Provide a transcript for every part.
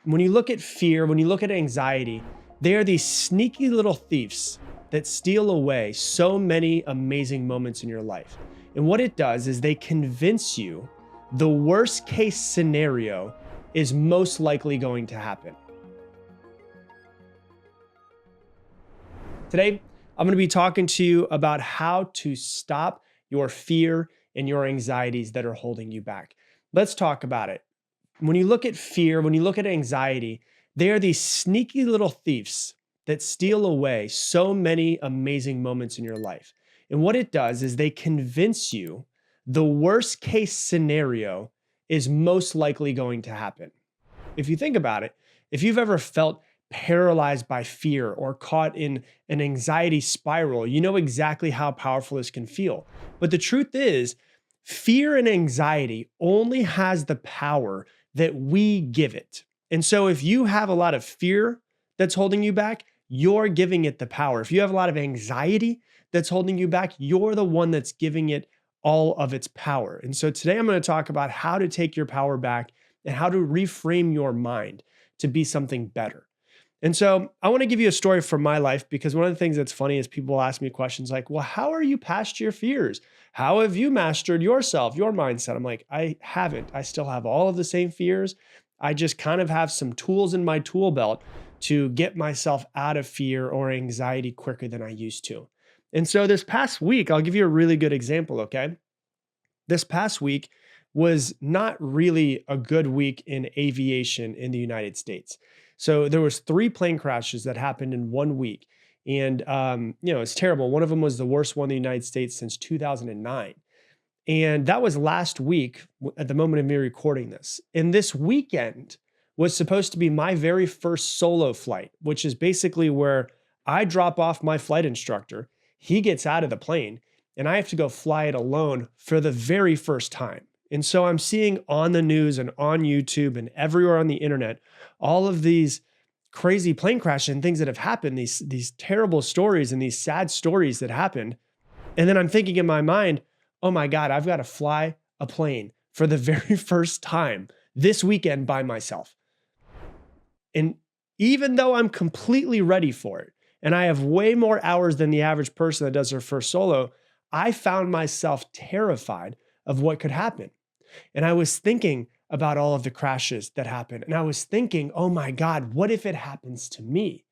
When you look at fear, when you look at anxiety, they are these sneaky little thieves that steal away so many amazing moments in your life. And what it does is they convince you the worst case scenario is most likely going to happen. Today, I'm going to be talking to you about how to stop your fear and your anxieties that are holding you back. Let's talk about it. When you look at fear, when you look at anxiety, they are these sneaky little thieves that steal away so many amazing moments in your life. And what it does is they convince you the worst case scenario is most likely going to happen. If you think about it, if you've ever felt paralyzed by fear or caught in an anxiety spiral, you know exactly how powerful this can feel. But the truth is, fear and anxiety only has the power that we give it. And so if you have a lot of fear that's holding you back, you're giving it the power. If you have a lot of anxiety that's holding you back, you're the one that's giving it all of its power. And so today I'm going to talk about how to take your power back and how to reframe your mind to be something better. And so I want to give you a story from my life, because one of the things that's funny is people ask me questions like, well, how are you past your fears? How have you mastered yourself, your mindset? I'm like, I haven't. I still have all of the same fears. I just kind of have some tools in my tool belt to get myself out of fear or anxiety quicker than I used to. And so this past week, I'll give you a really good example, okay? This past week was not really a good week in aviation in the United States. So there was 3 plane crashes that happened in 1 week. And, it's terrible. One of them was the worst one in the United States since 2009. And that was last week at the moment of me recording this. And this weekend was supposed to be my very first solo flight, which is basically where I drop off my flight instructor. He gets out of the plane and I have to go fly it alone for the very first time. And so I'm seeing on the news and on YouTube and everywhere on the internet, all of these crazy plane crashes and things that have happened, these terrible stories and these sad stories that happened. And then I'm thinking in my mind, oh my God, I've got to fly a plane for the very first time this weekend by myself. And even though I'm completely ready for it, and I have way more hours than the average person that does their first solo, I found myself terrified of what could happen. And I was thinking about all of the crashes that happened. And I was thinking, oh my God, what if it happens to me?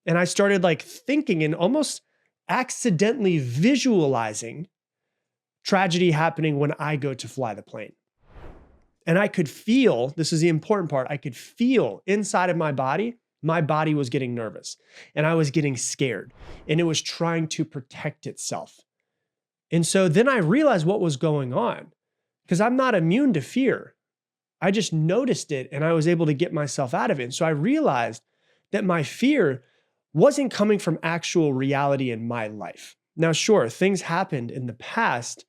And I started thinking and almost accidentally visualizing tragedy happening when I go to fly the plane. And I could feel, this is the important part, I could feel inside of my body was getting nervous and I was getting scared and it was trying to protect itself. And so then I realized what was going on, because I'm not immune to fear. I just noticed it and I was able to get myself out of it. And so I realized that my fear wasn't coming from actual reality in my life. Now, sure, things happened in the past,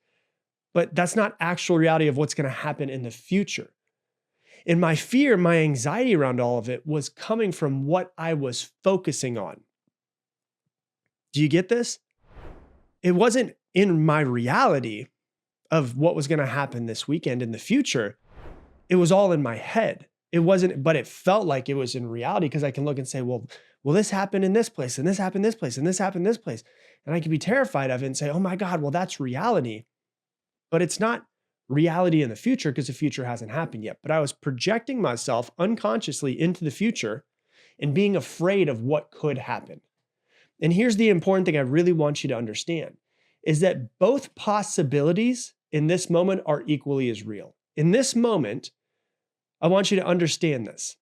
but that's not actual reality of what's going to happen in the future. And my fear, my anxiety around all of it was coming from what I was focusing on. Do you get this? It wasn't in my reality of what was going to happen this weekend in the future. It was all in my head. It wasn't, but it felt like it was in reality, because I can look and say, well, this happened in this place, and this happened this place, and this happened this place. And I could be terrified of it and say, oh my God, well, that's reality. But it's not reality in the future, because the future hasn't happened yet. But I was projecting myself unconsciously into the future and being afraid of what could happen. And here's the important thing I really want you to understand, is that both possibilities in this moment are equally as real. In this moment, I want you to understand this.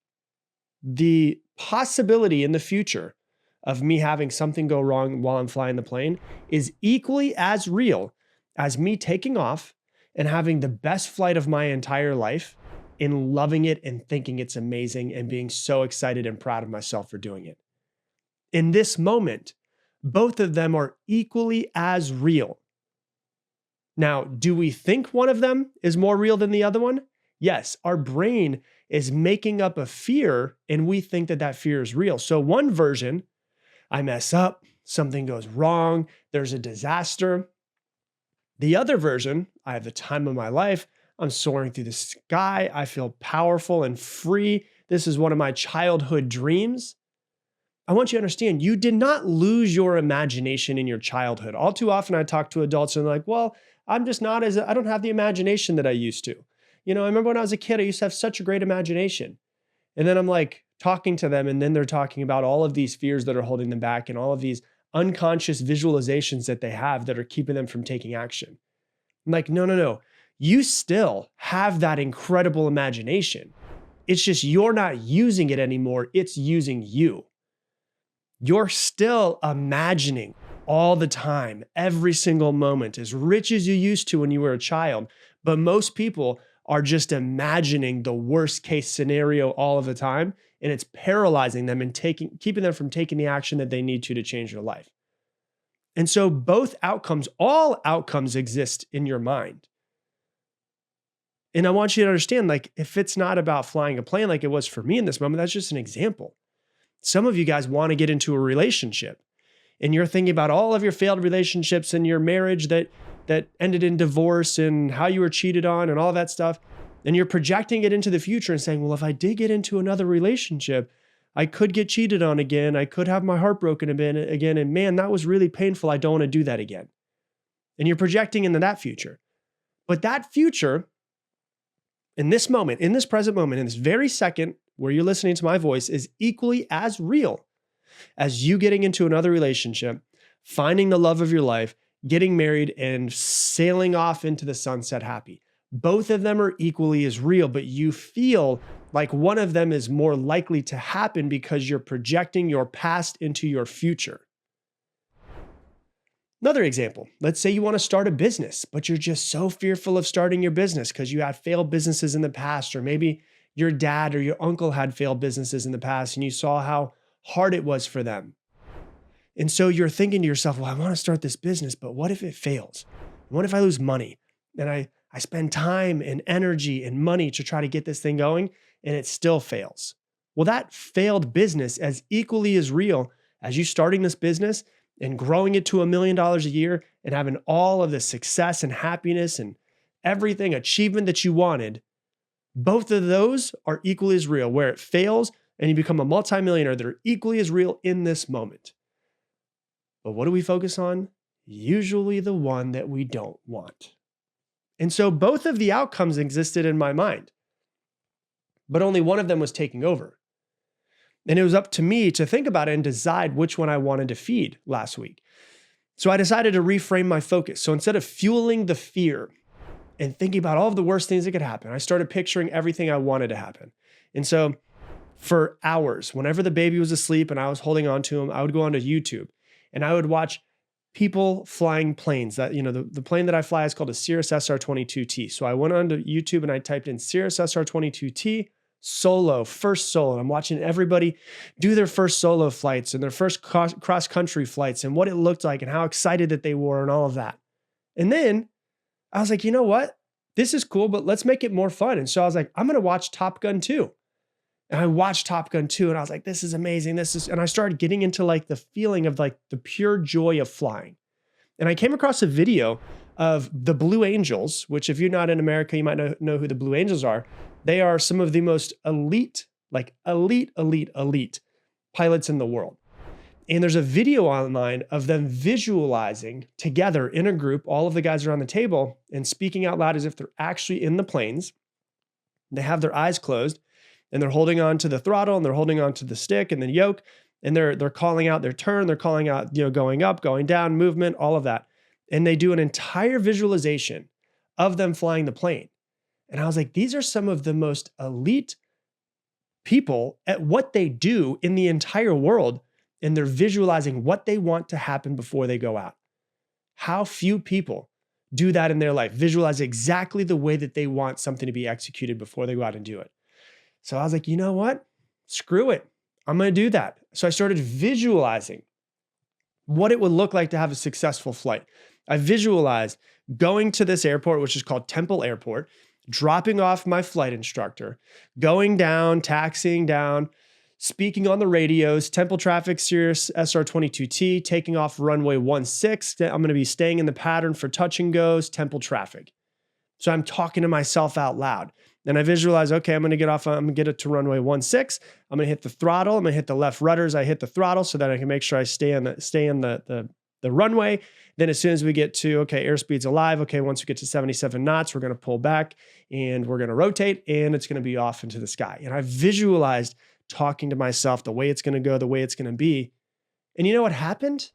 The possibility in the future of me having something go wrong while I'm flying the plane is equally as real as me taking off and having the best flight of my entire life and loving it and thinking it's amazing and being so excited and proud of myself for doing it. In this moment, both of them are equally as real. Now, do we think one of them is more real than the other one? Yes, our brain is making up a fear and we think that that fear is real. So one version, I mess up, something goes wrong, there's a disaster. The other version, I have the time of my life, I'm soaring through the sky, I feel powerful and free, This is one of my childhood dreams. I want you to understand, you did not lose your imagination in your childhood. All too often I talk to adults and they're like, well, I'm just not I don't have the imagination that I used to. I remember when I was a kid, I used to have such a great imagination. And then I'm like talking to them, and then they're talking about all of these fears that are holding them back and all of these unconscious visualizations that they have that are keeping them from taking action. I'm like, no. You still have that incredible imagination. It's just you're not using it anymore. It's using you. You're still imagining all the time, every single moment, as rich as you used to when you were a child. But most people are just imagining the worst case scenario all of the time, and it's paralyzing them and keeping them from taking the action that they need to change their life. And so all outcomes exist in your mind. And I want you to understand, like, if it's not about flying a plane like it was for me in this moment, that's just an example. Some of you guys want to get into a relationship, and you're thinking about all of your failed relationships and your marriage that ended in divorce and how you were cheated on and all that stuff. And you're projecting it into the future and saying, well, if I did get into another relationship, I could get cheated on again. I could have my heart broken again. And man, that was really painful. I don't want to do that again. And you're projecting into that future. But that future, in this moment, in this present moment, in this very second where you're listening to my voice, is equally as real as you getting into another relationship, finding the love of your life, getting married, and sailing off into the sunset happy. Both of them are equally as real, but you feel like one of them is more likely to happen because you're projecting your past into your future. Another example, let's say you want to start a business, but you're just so fearful of starting your business because you had failed businesses in the past, or maybe your dad or your uncle had failed businesses in the past and you saw how hard it was for them. And so you're thinking to yourself, well, I want to start this business, but what if it fails? What if I lose money? And I spend time and energy and money to try to get this thing going and it still fails. Well, that failed business is equally as real as you starting this business and growing it to $1 million a year and having all of the success and happiness and everything, achievement that you wanted. Both of those are equally as real. Where it fails and you become a multimillionaire, they're equally as real in this moment. But what do we focus on? Usually the one that we don't want. And so both of the outcomes existed in my mind, but only one of them was taking over. And it was up to me to think about it and decide which one I wanted to feed last week. So I decided to reframe my focus. So instead of fueling the fear and thinking about all of the worst things that could happen, I started picturing everything I wanted to happen. And so for hours, whenever the baby was asleep and I was holding on to him, I would go onto YouTube and I would watch people flying planes. That, the plane that I fly is called a Cirrus SR-22T. So I went onto YouTube and I typed in Cirrus SR-22T solo, first solo. And I'm watching everybody do their first solo flights and their first cross-country flights and what it looked like and how excited that they were and all of that. And then I was like, you know what? This is cool, but let's make it more fun. And so I was like, I'm going to watch Top Gun 2. And I watched Top Gun 2 and I was like, this is amazing. And I started getting into like the feeling of like the pure joy of flying. And I came across a video of the Blue Angels, which if you're not in America, you might know who the Blue Angels are. They are some of the most elite pilots in the world. And there's a video online of them visualizing together in a group, all of the guys around the table and speaking out loud as if they're actually in the planes. They have their eyes closed and they're holding on to the throttle and they're holding on to the stick and the yoke. And they're calling out their turn. They're calling out, going up, going down, movement, all of that. And they do an entire visualization of them flying the plane. And I was like, these are some of the most elite people at what they do in the entire world. And they're visualizing what they want to happen before they go out. How few people do that in their life, visualize exactly the way that they want something to be executed before they go out and do it. So I was like, you know what? Screw it. I'm going to do that. So I started visualizing what it would look like to have a successful flight. I visualized going to this airport, which is called Temple Airport, dropping off my flight instructor, going down, taxiing down, speaking on the radios, Temple traffic, Cirrus SR-22T, taking off runway 16. I'm going to be staying in the pattern for touch and goes, Temple traffic. So I'm talking to myself out loud. And I visualize, okay, I'm going to get off, I'm going to get it to runway 16. I'm going to hit the throttle. I'm going to hit the left rudders. I hit the throttle so that I can make sure I stay in the runway. Then as soon as we get to, okay, airspeed's alive. Okay, once we get to 77 knots, we're going to pull back and we're going to rotate and it's going to be off into the sky. And I visualized talking to myself the way it's going to go, the way it's going to be. And you know what happened?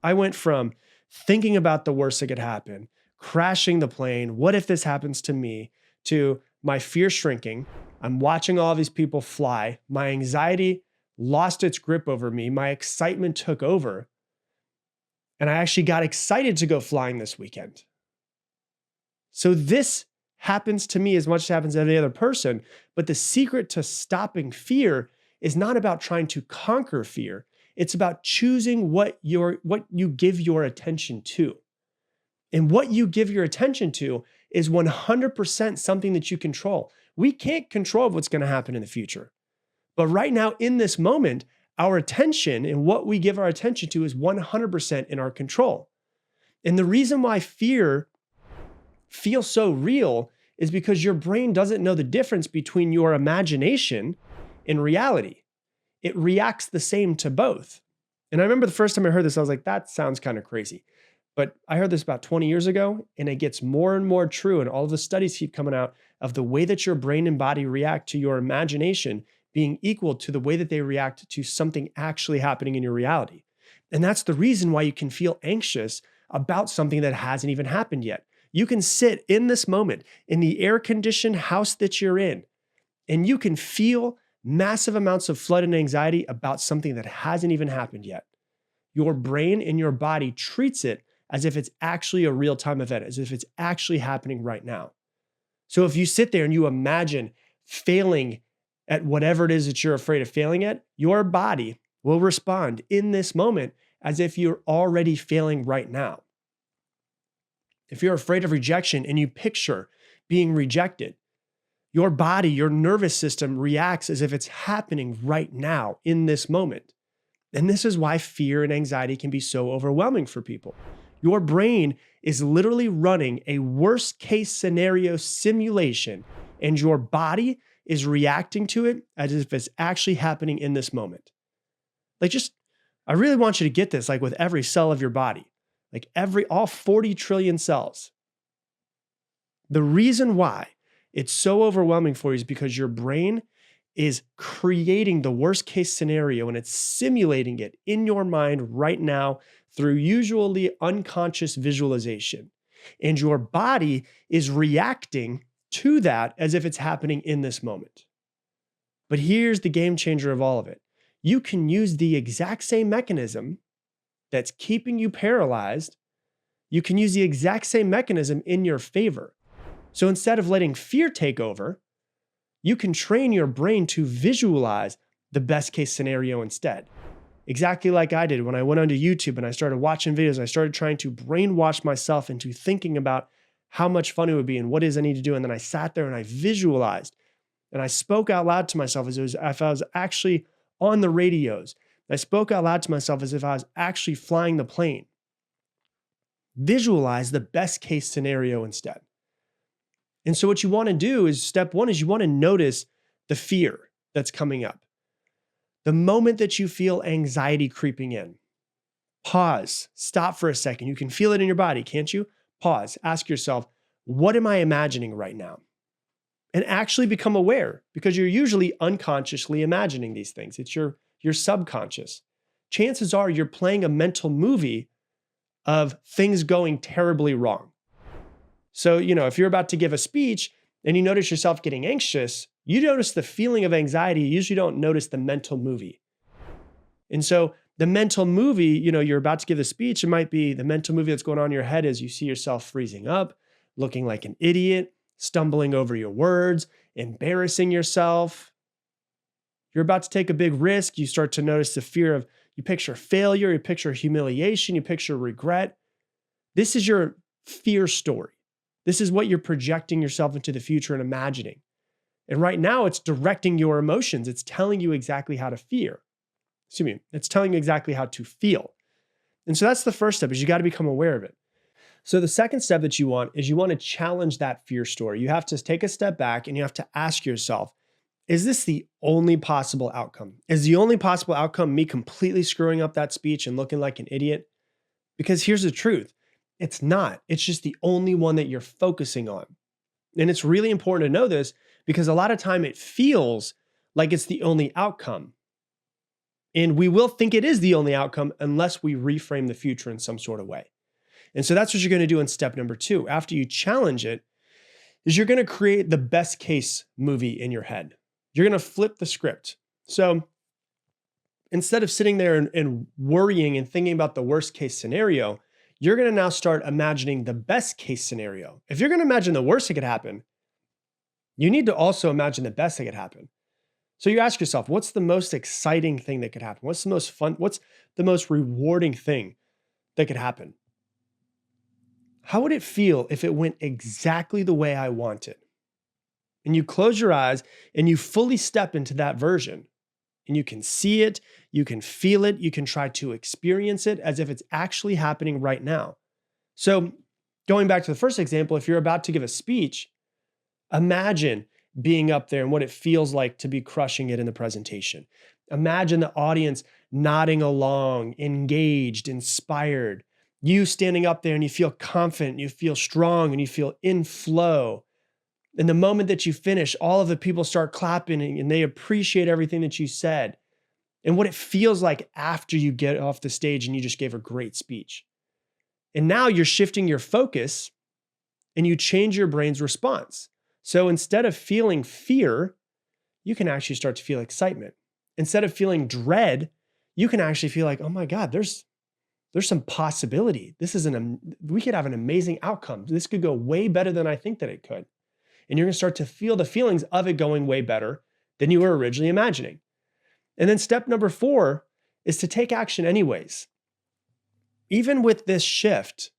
I went from thinking about the worst that could happen, crashing the plane, what if this happens to me, to my fear shrinking. I'm watching all these people fly. My anxiety lost its grip over me. My excitement took over. And I actually got excited to go flying this weekend. So this happens to me as much as it happens to any other person. But the secret to stopping fear is not about trying to conquer fear. It's about choosing what you give your attention to. And what you give your attention to is 100% something that you control. We can't control what's going to happen in the future. But right now, in this moment, our attention and what we give our attention to is 100% in our control. And the reason why fear feels so real is because your brain doesn't know the difference between your imagination and reality. It reacts the same to both. And I remember the first time I heard this, I was like, that sounds kind of crazy. But I heard this about 20 years ago, and it gets more and more true. And all of the studies keep coming out of the way that your brain and body react to your imagination being equal to the way that they react to something actually happening in your reality. And that's the reason why you can feel anxious about something that hasn't even happened yet. You can sit in this moment in the air-conditioned house that you're in, and you can feel massive amounts of flood and anxiety about something that hasn't even happened yet. Your brain and your body treats it as if it's actually a real-time event, as if it's actually happening right now. So if you sit there and you imagine failing at whatever it is that you're afraid of failing at, your body will respond in this moment as if you're already failing right now. If you're afraid of rejection and you picture being rejected, your body, your nervous system reacts as if it's happening right now in this moment. And this is why fear and anxiety can be so overwhelming for people. Your brain is literally running a worst case scenario simulation, and your body is reacting to it as if it's actually happening in this moment. I really want you to get this, with every cell of your body, all 40 trillion cells. The reason why it's so overwhelming for you is because your brain is creating the worst case scenario and it's simulating it in your mind right now through usually unconscious visualization. And your body is reacting to that as if it's happening in this moment. But here's the game changer of all of it. You can use the exact same mechanism that's keeping you paralyzed. You can use the exact same mechanism in your favor. So instead of letting fear take over, you can train your brain to visualize the best case scenario instead. Exactly like I did when I went onto YouTube and I started watching videos. I started trying to brainwash myself into thinking about how much fun it would be and what it is I need to do. And then I sat there and I visualized and I spoke out loud to myself as if I was actually on the radios. I spoke out loud to myself as if I was actually flying the plane. Visualize the best case scenario instead. And so what you want to do is step one is you want to notice the fear that's coming up. The moment that you feel anxiety creeping in, pause, stop for a second. You can feel it in your body, can't you? Pause, ask yourself, what am I imagining right now? And actually become aware, because you're usually unconsciously imagining these things. It's your subconscious. Chances are you're playing a mental movie of things going terribly wrong. So, if you're about to give a speech and you notice yourself getting anxious, you notice the feeling of anxiety. You usually don't notice the mental movie. And so the mental movie, you're about to give a speech. It might be the mental movie that's going on in your head as you see yourself freezing up, looking like an idiot, stumbling over your words, embarrassing yourself. You're about to take a big risk. You start to notice the fear of, you picture failure, you picture humiliation, you picture regret. This is your fear story. This is what you're projecting yourself into the future and imagining. And right now it's directing your emotions. It's telling you exactly how to fear. It's telling you exactly how to feel. And so that's the first step, is you got to become aware of it. So the second step that you want is you want to challenge that fear story. You have to take a step back and you have to ask yourself, is this the only possible outcome? Is the only possible outcome me completely screwing up that speech and looking like an idiot? Because here's the truth. It's not. It's just the only one that you're focusing on. And it's really important to know this because a lot of time it feels like it's the only outcome. And we will think it is the only outcome unless we reframe the future in some sort of way. And so that's what you're going to do in step number 2. After you challenge it, is you're going to create the best case movie in your head. You're going to flip the script. So instead of sitting there and worrying and thinking about the worst case scenario, you're going to now start imagining the best case scenario. If you're going to imagine the worst that could happen, you need to also imagine the best that could happen. So you ask yourself, what's the most exciting thing that could happen? What's the most fun? What's the most rewarding thing that could happen? How would it feel if it went exactly the way I want it? And you close your eyes and you fully step into that version. And you can see it, you can feel it, you can try to experience it as if it's actually happening right now. So going back to the first example, if you're about to give a speech, imagine being up there and what it feels like to be crushing it in the presentation. Imagine the audience nodding along, engaged, inspired. You standing up there and you feel confident, you feel strong, and you feel in flow. And the moment that you finish, all of the people start clapping and they appreciate everything that you said and what it feels like after you get off the stage and you just gave a great speech. And now you're shifting your focus and you change your brain's response. So instead of feeling fear, you can actually start to feel excitement. Instead of feeling dread, you can actually feel like, oh my God, there's some possibility. We could have an amazing outcome. This could go way better than I think that it could. And you're going to start to feel the feelings of it going way better than you were originally imagining. And then step number 4 is to take action anyways. Even with this shift,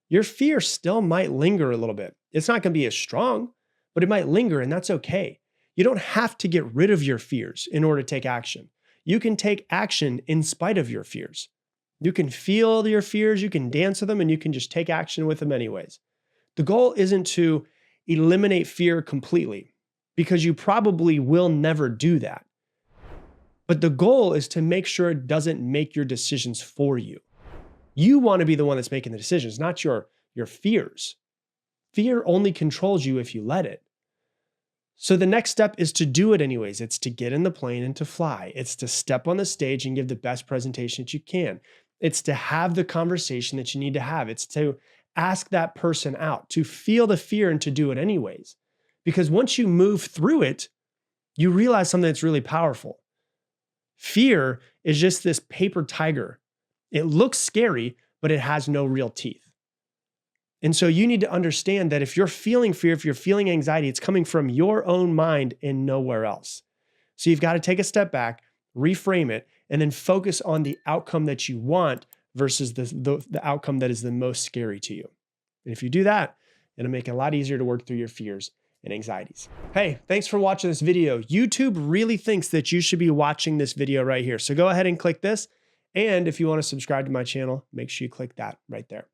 your fear still might linger a little bit. It's not going to be as strong, but it might linger, and that's okay. You don't have to get rid of your fears in order to take action. You can take action in spite of your fears. You can feel your fears, you can dance with them, and you can just take action with them anyways. The goal isn't to eliminate fear completely, because you probably will never do that. But the goal is to make sure it doesn't make your decisions for you. You want to be the one that's making the decisions, not your fears. Fear only controls you if you let it. So the next step is to do it anyways. It's to get in the plane and to fly. It's to step on the stage and give the best presentation that you can. It's to have the conversation that you need to have. It's to ask that person out, to feel the fear and to do it anyways. Because once you move through it, you realize something that's really powerful. Fear is just this paper tiger. It looks scary, but it has no real teeth. And so you need to understand that if you're feeling fear, if you're feeling anxiety, it's coming from your own mind and nowhere else. So you've got to take a step back, reframe it, and then focus on the outcome that you want versus the outcome that is the most scary to you. And if you do that, it'll make it a lot easier to work through your fears and anxieties. Hey, thanks for watching this video. YouTube really thinks that you should be watching this video right here. So go ahead and click this. And if you want to subscribe to my channel, make sure you click that right there.